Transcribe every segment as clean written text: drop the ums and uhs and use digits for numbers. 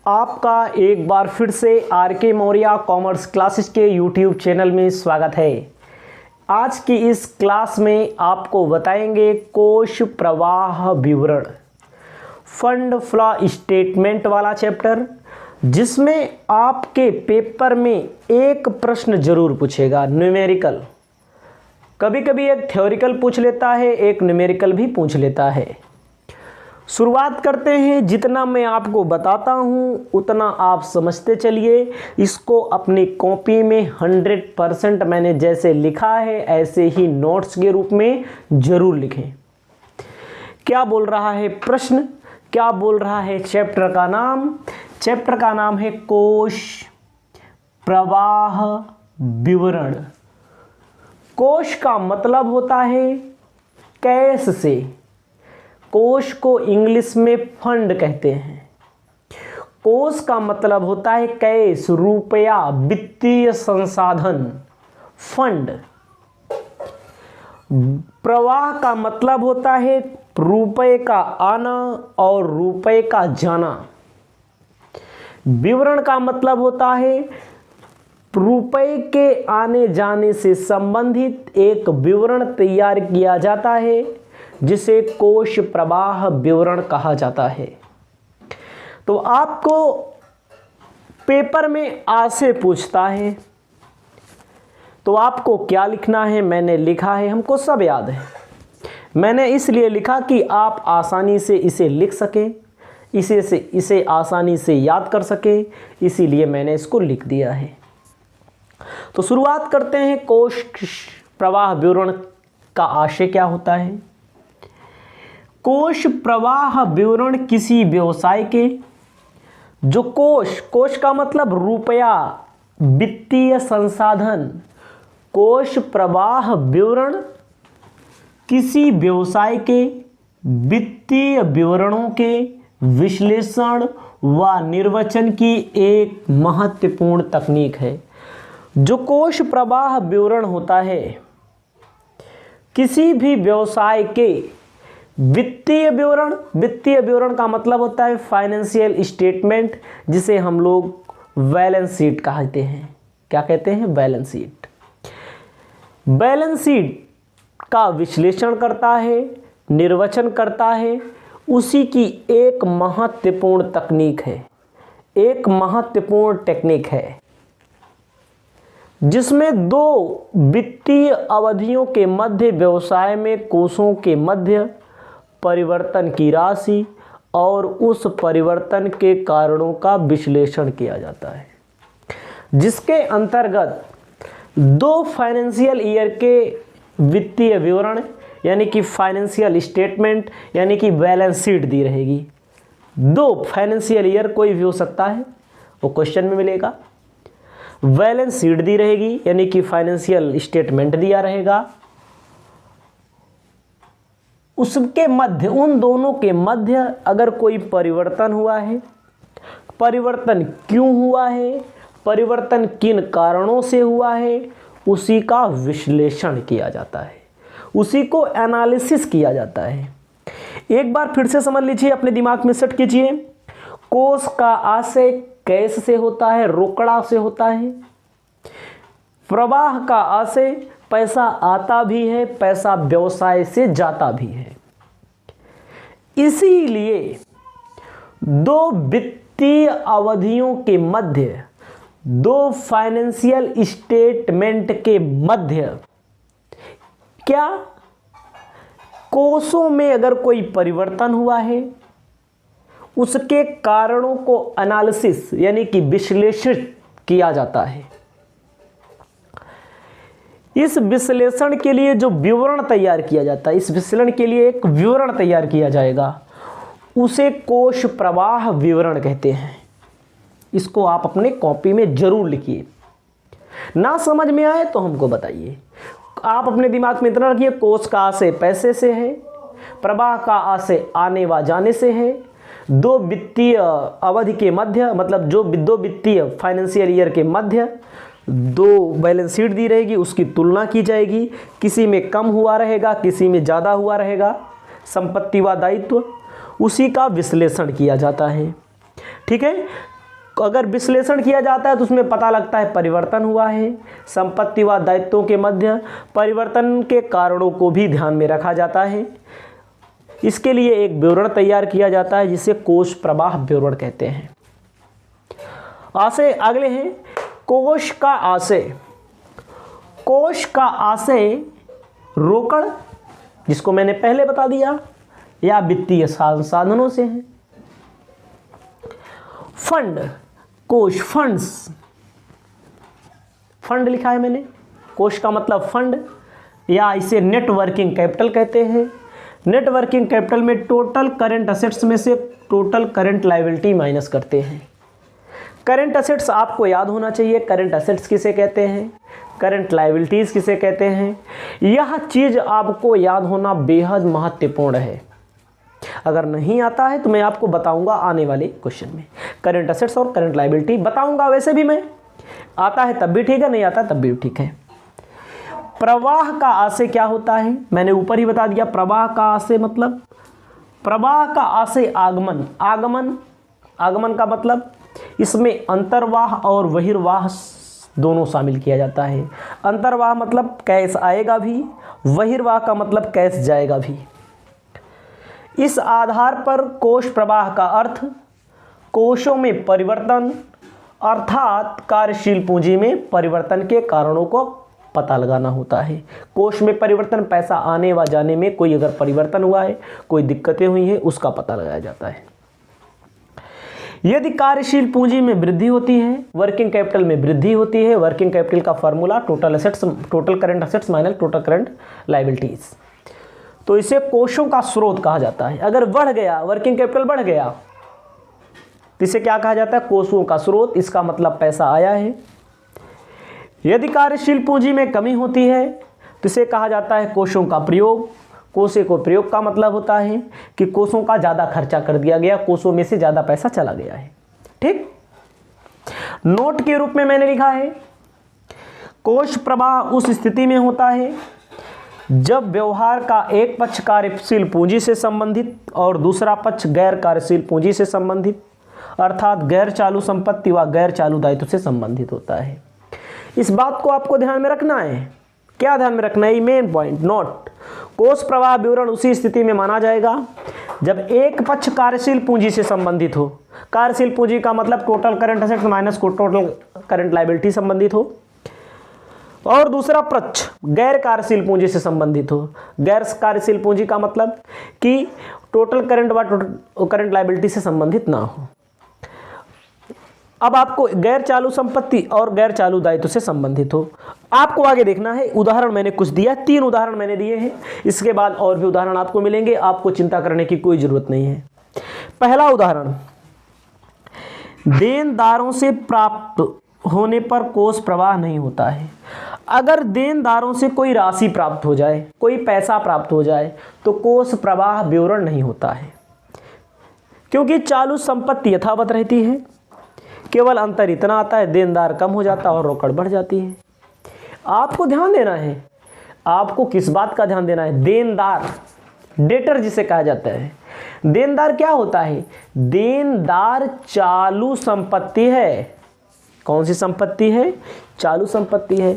आपका एक बार फिर से आर के मौर्य कॉमर्स क्लासेस के यूट्यूब चैनल में स्वागत है। आज की इस क्लास में आपको बताएंगे कोश प्रवाह विवरण, फंड फ्लो स्टेटमेंट वाला चैप्टर, जिसमें आपके पेपर में एक प्रश्न जरूर पूछेगा न्यूमेरिकल। कभी कभी एक थ्योरिकल पूछ लेता है, एक न्यूमेरिकल भी पूछ लेता है। शुरुआत करते हैं। जितना मैं आपको बताता हूँ उतना आप समझते चलिए। इसको अपनी कॉपी में 100% मैंने जैसे लिखा है ऐसे ही नोट्स के रूप में जरूर लिखें। क्या बोल रहा है प्रश्न, क्या बोल रहा है चैप्टर का नाम? चैप्टर का नाम है कोश प्रवाह विवरण। कोश का मतलब होता है कैश से। कोश को इंग्लिश में फंड कहते हैं। कोश का मतलब होता है कैश, रुपया, वित्तीय संसाधन, फंड। प्रवाह का मतलब होता है रुपए का आना और रुपए का जाना। विवरण का मतलब होता है रुपए के आने जाने से संबंधित एक विवरण तैयार किया जाता है, जिसे कोश प्रवाह विवरण कहा जाता है। तो आपको पेपर में आ से पूछता है तो आपको क्या लिखना है? मैंने लिखा है, हमको सब याद है। मैंने इसलिए लिखा कि आप आसानी से इसे लिख सकें, इसे आसानी से याद कर सकें, इसीलिए मैंने इसको लिख दिया है। तो शुरुआत करते हैं। कोश प्रवाह विवरण का आशय क्या होता है? कोश प्रवाह विवरण किसी व्यवसाय के जो कोश का मतलब रुपया, वित्तीय संसाधन। कोश प्रवाह विवरण किसी व्यवसाय के वित्तीय विवरणों के विश्लेषण व निर्वचन की एक महत्वपूर्ण तकनीक है। जो कोश प्रवाह विवरण होता है किसी भी व्यवसाय के वित्तीय विवरण का मतलब होता है फाइनेंशियल स्टेटमेंट, जिसे हम लोग बैलेंस शीट कहते हैं। क्या कहते हैं? Balance sheet. बैलेंस शीट का विश्लेषण करता है, निर्वचन करता है, उसी की एक महत्वपूर्ण तकनीक है, एक महत्वपूर्ण टेक्निक है, जिसमें दो वित्तीय अवधियों के मध्य व्यवसाय में कोषों के मध्य परिवर्तन की राशि और उस परिवर्तन के कारणों का विश्लेषण किया जाता है, जिसके अंतर्गत दो फाइनेंशियल ईयर के वित्तीय विवरण यानी कि फाइनेंशियल स्टेटमेंट यानी कि बैलेंस शीट दी रहेगी। दो फाइनेंशियल ईयर कोई भी हो सकता है, वो क्वेश्चन में मिलेगा। बैलेंस शीट दी रहेगी यानी कि फाइनेंशियल स्टेटमेंट दिया रहेगा। उसके मध्य, उन दोनों के मध्य अगर कोई परिवर्तन हुआ है, परिवर्तन क्यों हुआ है, परिवर्तन किन कारणों से हुआ है, उसी का विश्लेषण किया जाता है, उसी को एनालिसिस किया जाता है। एक बार फिर से समझ लीजिए, अपने दिमाग में सेट कीजिए। कोष का आशय कैश से होता है, रोकड़ा से होता है। प्रवाह का आशय पैसा आता भी है, पैसा व्यवसाय से जाता भी है। इसीलिए दो वित्तीय अवधियों के मध्य, दो फाइनेंशियल स्टेटमेंट के मध्य क्या कोषों में अगर कोई परिवर्तन हुआ है, उसके कारणों को एनालिसिस यानी कि विश्लेषित किया जाता है। इस विश्लेषण के लिए जो विवरण तैयार किया जाता है, इस विश्लेषण के लिए एक विवरण तैयार किया जाएगा, उसे कोश प्रवाह विवरण कहते हैं। इसको आप अपने कॉपी में जरूर लिखिए। ना समझ में आए तो हमको बताइए। आप अपने दिमाग में इतना रखिए, कोष का आशय पैसे से है, प्रवाह का आशय आने व जाने से है। दो वित्तीय अवधि के मध्य, मतलब जो दो वित्तीय फाइनेंशियल ईयर के मध्य दो बैलेंस शीट दी रहेगी, उसकी तुलना की जाएगी। किसी में कम हुआ रहेगा, किसी में ज़्यादा हुआ रहेगा संपत्ति व दायित्व, उसी का विश्लेषण किया जाता है। ठीक है। अगर विश्लेषण किया जाता है तो उसमें पता लगता है परिवर्तन हुआ है। संपत्ति व दायित्वों के मध्य परिवर्तन के कारणों को भी ध्यान में रखा जाता है। इसके लिए एक विवरण तैयार किया जाता है जिसे कोष प्रवाह विवरण कहते हैं। आशय अगले हैं कोष का आशय। कोष का आशय रोकड़, जिसको मैंने पहले बता दिया, या वित्तीय साधनों से है। फंड, कोष, फंड्स, फंड लिखा है मैंने। कोष का मतलब फंड, या इसे नेट वर्किंग कैपिटल कहते हैं। नेट वर्किंग कैपिटल में टोटल करंट असेट्स में से टोटल करंट लायबिलिटी माइनस करते हैं। करंट असेट्स आपको याद होना चाहिए। करंट असेट्स किसे कहते हैं, करंट लायबिलिटीज किसे कहते हैं, यह चीज आपको याद होना बेहद महत्वपूर्ण है। अगर नहीं आता है तो मैं आपको बताऊंगा आने वाले क्वेश्चन में। करंट असेट्स और करंट लायबिलिटी बताऊंगा, वैसे भी मैं, आता है तब भी ठीक है, नहीं आता तब भी ठीक है। प्रवाह का आशय क्या होता है, मैंने ऊपर ही बता दिया। प्रवाह का आशय मतलब, प्रवाह का आशय आगमन। आगमन का मतलब इसमें अंतर्वाह और बहिर्वाह दोनों शामिल किया जाता है। अंतर्वाह मतलब कैश आएगा भी, बहिर्वाह का मतलब कैश जाएगा भी। इस आधार पर कोष प्रवाह का अर्थ कोषों में परिवर्तन अर्थात कार्यशील पूंजी में परिवर्तन के कारणों को पता लगाना होता है। कोष में परिवर्तन, पैसा आने व जाने में कोई अगर परिवर्तन हुआ है, कोई दिक्कतें हुई हैं, उसका पता लगाया जाता है। यदि कार्यशील पूंजी में वृद्धि होती है, वर्किंग कैपिटल में वृद्धि होती है, वर्किंग कैपिटल का formula total current assets minus total current liabilities, तो इसे कोषों का स्रोत कहा जाता है। अगर बढ़ गया, वर्किंग कैपिटल बढ़ गया, तो इसे क्या कहा जाता है, कोषों का स्रोत। इसका मतलब पैसा आया है। यदि कार्यशील पूंजी में कमी होती है तो इसे कहा जाता है कोषों का प्रयोग। कोषे को प्रयोग का मतलब होता है कि कोषों का ज़्यादा खर्चा कर दिया गया, कोषों में से ज़्यादा पैसा चला गया है। ठीक, नोट के रूप में मैंने लिखा है कोष प्रवाह उस स्थिति में होता है जब व्यवहार का एक पक्ष कार्यशील पूंजी से संबंधित और दूसरा पक्ष गैर कार्यशील पूंजी से संबंधित अर्थात गैर चालू संपत्ति व गैर चालू दायित्व से संबंधित होता है। इस बात को आपको ध्यान में रखना है। क्या ध्यान में रखना है, मेन पॉइंट नोट। कोष प्रवाह विवरण उसी स्थिति में माना जाएगा जब एक पक्ष कार्यशील पूंजी से संबंधित हो। कार्यशील पूंजी का मतलब total current assets minus total current liability संबंधित हो, और दूसरा पक्ष गैर कार्यशील पूंजी से संबंधित हो। गैर कार्यशील पूंजी का मतलब कि टोटल करंट व टोटल करंट लायबिलिटी से संबंधित ना हो। अब आपको गैर चालू संपत्ति और गैर चालू दायित्व से संबंधित हो। आपको आगे देखना है। उदाहरण मैंने कुछ दिया, 3 उदाहरण मैंने दिए हैं। इसके बाद और भी उदाहरण आपको मिलेंगे, आपको चिंता करने की कोई जरूरत नहीं है। पहला उदाहरण, देनदारों से प्राप्त होने पर कोष प्रवाह नहीं होता है। अगर देनदारों से कोई राशि प्राप्त हो जाए, कोई पैसा प्राप्त हो जाए, तो कोष प्रवाह विवरण नहीं होता है, क्योंकि चालू संपत्ति यथावत रहती है। केवल अंतर इतना आता है, देनदार कम हो जाता है और रोकड़ बढ़ जाती है। आपको ध्यान देना है, आपको किस बात का ध्यान देना है, देनदार, डेटर जिसे कहा जाता है। देनदार क्या होता है, देनदार चालू संपत्ति है। कौन सी संपत्ति है, चालू संपत्ति है।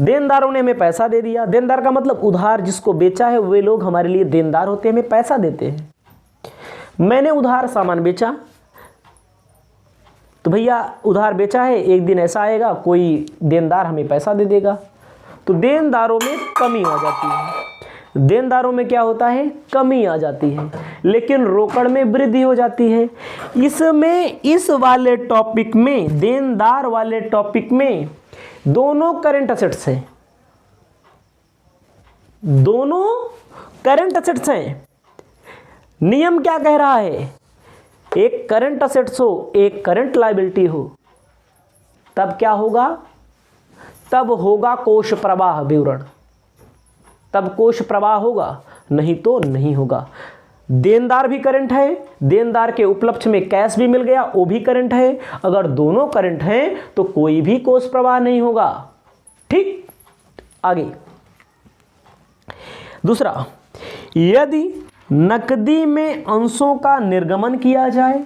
देनदारों ने हमें पैसा दे दिया। देनदार का मतलब उधार जिसको बेचा है, वे लोग हमारे लिए देनदार होते हैं, हमें पैसा देते हैं। मैंने उधार सामान बेचा, तो भैया उधार बेचा है, एक दिन ऐसा आएगा कोई देनदार हमें पैसा दे देगा, तो देनदारों में कमी आ जाती है। देनदारों में क्या होता है, कमी आ जाती है, लेकिन रोकड़ में वृद्धि हो जाती है। इसमें इस वाले टॉपिक में, देनदार वाले टॉपिक में दोनों करंट असेट्स हैं, दोनों करंट असेट्स हैं। नियम क्या कह रहा है, एक करंट असेट्स हो, एक करंट लायबिलिटी हो, तब क्या होगा, तब होगा कोष प्रवाह विवरण, तब कोष प्रवाह होगा, नहीं तो नहीं होगा। देनदार भी करंट है, देनदार के उपलक्ष्य में कैश भी मिल गया, वो भी करंट है। अगर दोनों करंट हैं तो कोई भी कोष प्रवाह नहीं होगा। ठीक, आगे दूसरा, यदि नकदी में अंशों का निर्गमन किया जाए,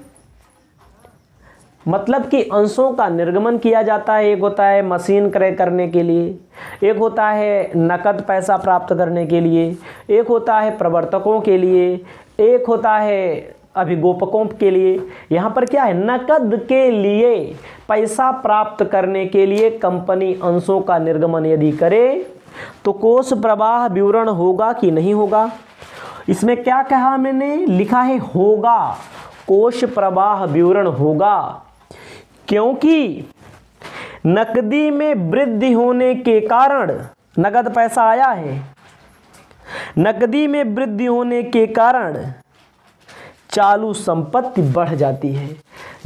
मतलब कि अंशों का निर्गमन किया जाता है। एक होता है मशीन क्रय करने के लिए, एक होता है नकद पैसा प्राप्त करने के लिए, एक होता है प्रवर्तकों के लिए, एक होता है अभिगोपकों के लिए। यहाँ पर क्या है, नकद के लिए पैसा प्राप्त करने के लिए कंपनी अंशों का निर्गमन यदि करे तो कोष प्रवाह विवरण होगा कि नहीं होगा। इसमें क्या कहा मैंने, लिखा है होगा, कोष प्रवाह विवरण होगा, क्योंकि नकदी में वृद्धि होने के कारण, नकद पैसा आया है, नकदी में वृद्धि होने के कारण चालू संपत्ति बढ़ जाती है।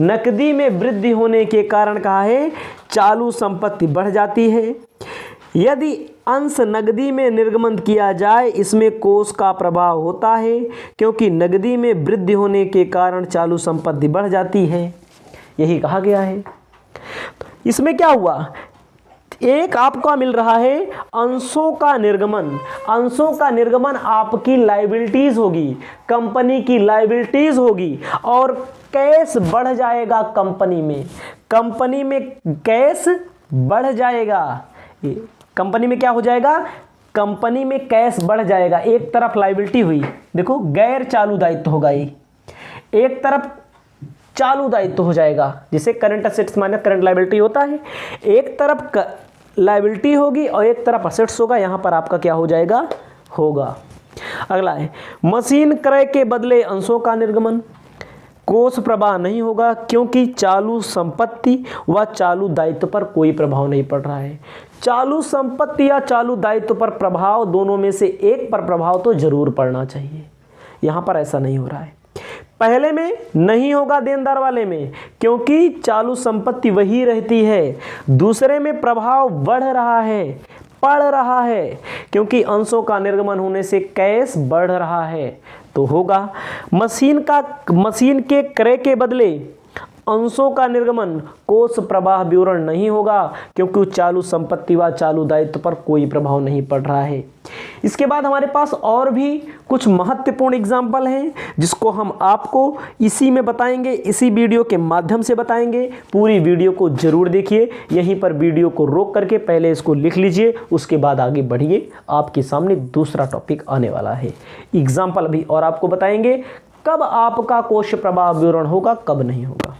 नकदी में वृद्धि होने के कारण कहा है चालू संपत्ति बढ़ जाती है। यदि अंश नकदी में निर्गमन किया जाए इसमें कोष का प्रभाव होता है, क्योंकि नकदी में वृद्धि होने के कारण चालू संपत्ति बढ़ जाती है, यही कहा गया है। इसमें क्या हुआ, एक आपका मिल रहा है अंशों का निर्गमन। अंशों का निर्गमन आपकी लायबिलिटीज होगी, कंपनी की लायबिलिटीज होगी, और कैश बढ़ जाएगा कंपनी में। कंपनी में कैश बढ़ जाएगा। कंपनी में क्या हो जाएगा, कंपनी में कैश बढ़ जाएगा। एक तरफ लायबिलिटी हुई, देखो गैर चालू दायित्व होगा, ये एक तरफ चालू दायित्व हो जाएगा, जिसे current assets minus current liability होता है। एक तरफ लायबिलिटी होगी और एक तरफ असेट्स होगा, यहाँ पर आपका क्या हो जाएगा, होगा। अगला है मशीन क्रय के बदले अंशों का निर्गमन। कोष प्रवाह नहीं होगा, क्योंकि चालू संपत्ति व चालू दायित्व पर कोई प्रभाव नहीं पड़ रहा है। चालू संपत्ति या चालू दायित्व पर प्रभाव, दोनों में से एक पर प्रभाव तो जरूर पड़ना चाहिए, यहाँ पर ऐसा नहीं हो रहा है। पहले में नहीं होगा देनदार वाले में, क्योंकि चालू संपत्ति वही रहती है। दूसरे में प्रभाव बढ़ रहा है, पड़ रहा है, क्योंकि अंशों का निर्गमन होने से कैश बढ़ रहा है, तो होगा। मशीन के क्रय के बदले अंशों का निर्गमन, कोष प्रवाह विवरण नहीं होगा, क्योंकि चालू संपत्ति व चालू दायित्व पर कोई प्रभाव नहीं पड़ रहा है। इसके बाद हमारे पास और भी कुछ महत्वपूर्ण एग्जाम्पल हैं, जिसको हम आपको इसी में बताएंगे, इसी वीडियो के माध्यम से बताएंगे। पूरी वीडियो को जरूर देखिए, यहीं पर वीडियो को रोक करके पहले इसको लिख लीजिए, उसके बाद आगे बढ़िए। आपके सामने दूसरा टॉपिक आने वाला है, एग्जाम्पल अभी और आपको बताएंगे कब आपका कोष प्रवाह विवरण होगा, कब नहीं होगा।